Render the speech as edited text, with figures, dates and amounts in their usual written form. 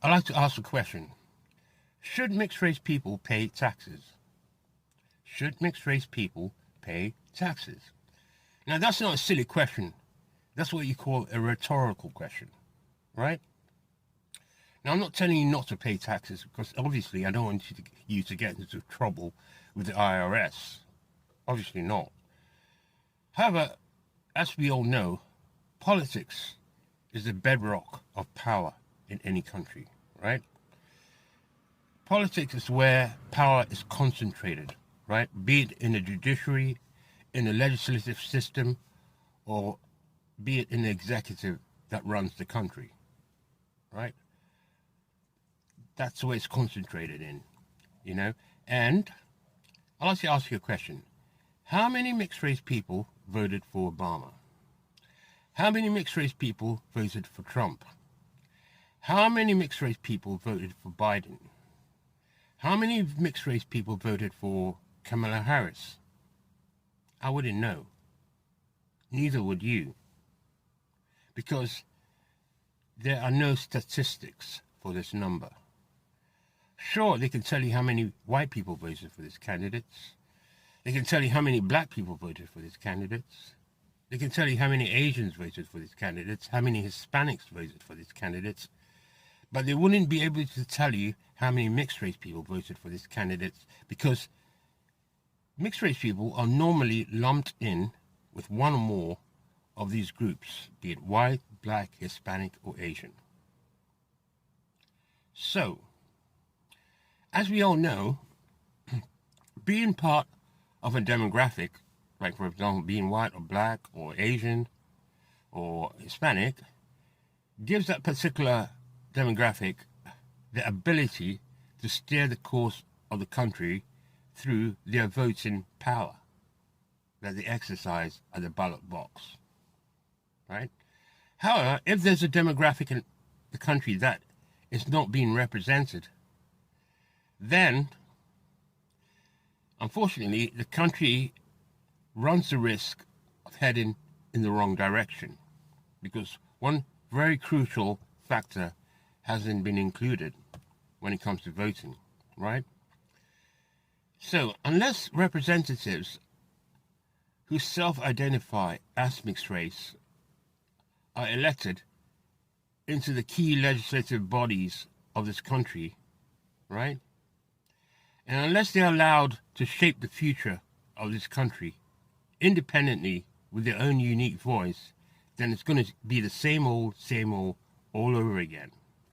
I'd like to ask a question. Should mixed race people pay taxes? Should mixed race people pay taxes? Now, that's not a silly question. That's what you call a rhetorical question, right? Now, I'm not telling you not to pay taxes because obviously I don't want you to get into trouble with the IRS. Obviously not. However, as we all know, politics is the bedrock of power in any country, right? Politics is where power is concentrated, right? Be it in the judiciary, in the legislative system, or be it in the executive that runs the country, right? That's where it's concentrated in, you know? And I'd like to ask you a question. How many mixed race people voted for Obama? How many mixed race people voted for Trump? How many mixed race people voted for Biden? How many mixed race people voted for Kamala Harris? I wouldn't know. Neither would you. Because there are no statistics for this number. Sure, they can tell you how many white people voted for these candidates. They can tell you how many black people voted for these candidates. They can tell you how many Asians voted for these candidates, how many Hispanics voted for these candidates. But they wouldn't be able to tell you how many mixed race people voted for these candidates because mixed race people are normally lumped in with one or more of these groups, be it white, black, Hispanic, or Asian. So, as we all know, being part of a demographic, like for example being white or black or Asian or Hispanic, gives that particular demographic the ability to steer the course of the country through their voting power that they exercise at the ballot box, right? However, if there's a demographic in the country that is not being represented, then, unfortunately, the country runs the risk of heading in the wrong direction because one very crucial factor hasn't been included when it comes to voting, right? So, unless representatives who self-identify as mixed race are elected into the key legislative bodies of this country, right? And unless they're allowed to shape the future of this country independently with their own unique voice, then it's going to be the same old all over again.